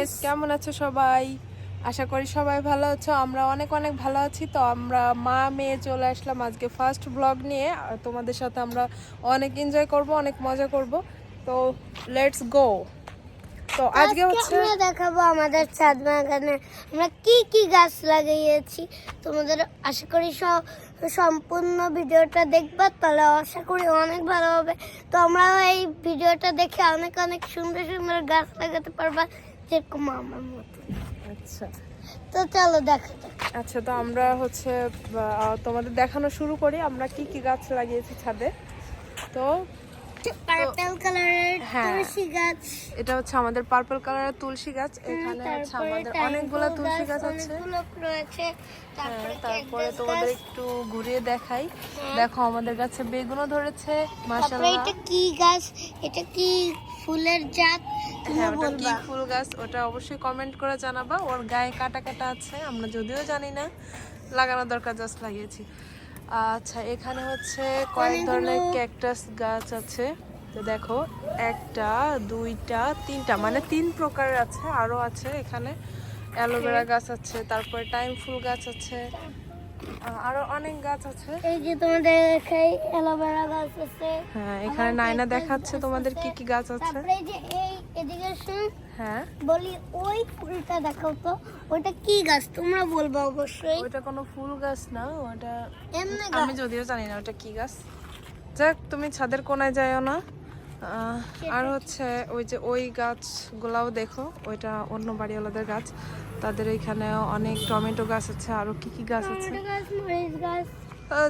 Guys, কেমন আছো সবাই? আশা করি সবাই ভালো আছো। আমরা অনেক অনেক ভালো আছি। তো আমরা মা মেয়ে চলে আসলাম আজকে ফার্স্ট ব্লগ নিয়ে। আর তোমাদের সাথে আমরা অনেক এনজয় করব, অনেক মজা করব। তো লেটস গো। তো আজকে হচ্ছে আমরা দেখাবো আমাদের ছাদ বাগানে আমরা কি কি গাছ লাগিয়েছি। তোমাদের আশা করি সম্পূর্ণ ভিডিওটা দেখবা, তাহলে আশা করি অনেক ভালো হবে। তো আমরা এই ভিডিওটা দেখে অনেক অনেক সুন্দর সুন্দর গাছ লাগাতে পারবা, যেরকম আমার মতো। আচ্ছা তো চলো দেখা যাক। আচ্ছা, তো আমরা হচ্ছে তোমাদের দেখানো শুরু করি আমরা কি কি গাছ লাগিয়েছি ছাদে। তো পার্পল কালারের হ্যাঁ, তুলসী গাছ, এটা হচ্ছে আমাদের পার্পল কালারের তুলসী গাছ। এখানে হচ্ছে আমাদের অনেকগুলো তুলসী গাছ আছে। রয়েছে। তারপরে তোমাদের একটু ঘুরিয়ে দেখাই। দেখো আমাদের গাছে বেগুনও ধরেছে মাশাআল্লাহ। এটা কি গাছ? এটা কি ফুলের জাত? হ্যাঁ, ওটা কি ফুল গাছ ওটা অবশ্যই কমেন্ট করে জানাবা। ওর গায়ে কাটা কাটা আছে, আমরা যদিও জানি না, লাগানো দরকার, জাস্ট লাগিয়েছি। আচ্ছা, এখানে হচ্ছে কয়েক ধরনের ক্যাকটাস গাছ আছে। তো দেখো, একটা দুইটা তিনটা, মানে 3 প্রকারের আছে। আরো আছে এখানে অ্যালোভেরা গাছ আছে, তারপরে টাইম ফুল গাছ আছে, আরো অনেক গাছ আছে। এই যে তোমাদের দেখাই অ্যালোভেরা গাছ আছে। হ্যাঁ, এখানে নাইনা দেখাচ্ছে তোমাদের কি কি গাছ আছে। তারপরে এই যে এদিকে শুন, হ্যাঁ বলি ওই ফুলটা দেখাও তো, ওটা কি গাছ তোমরা বলবা অবশ্যই। ওটা কোনো ফুল গাছ না, ওটা এমনি আমি যদিও জানি না ওটা কি গাছ। যাক, তুমি ছাদের কোনায় যাইও না। আর হচ্ছে ওই যে ওই গাছগুলাও দেখো, ওইটা অন্য বাড়িওয়ালাদের গাছ। তাদের এখানে অনেক টমেটো গাছ আছে, আরো কি কি গাছ আছে। গাছ, মরিচ গাছ।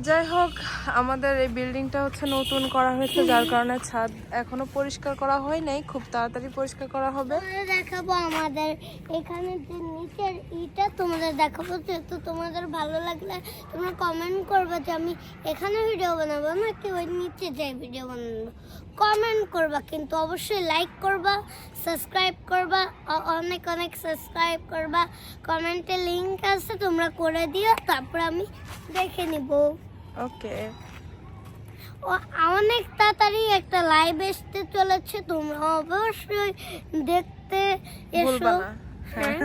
যাই হোক, আমাদের এই বিল্ডিংটা হচ্ছে নতুন করা হয়েছে, যার কারণে ছাদ এখনো পরিষ্কার করা হয় নাই, খুব তাড়াতাড়ি পরিষ্কার করা হবে। তোমাদের দেখাবো আমাদের এখানে যে নিচের ইটা, তোমাদের দেখাবো। যেহেতু তোমাদের ভালো লাগলে তোমরা কমেন্ট করবে যে আমি এখানে ভিডিও বানাবো নাকি ওই নিচে যাই ভিডিও বানাবো, কমেন্ট করবা। কিন্তু অবশ্যই লাইক করবা, সাবস্ক্রাইব করবা, অনেক অনেক সাবস্ক্রাইব করবা। কমেন্টে লিংক আছে, তোমরা করে দিও, তারপর আমি দেখে নিব। ওকে, ও অনেক তাড়াতাড়ি একটা লাইভ আসতে চলেছে, তোমরা অবশ্যই দেখতে ভুলবা এসো। না। হ্যাঁ।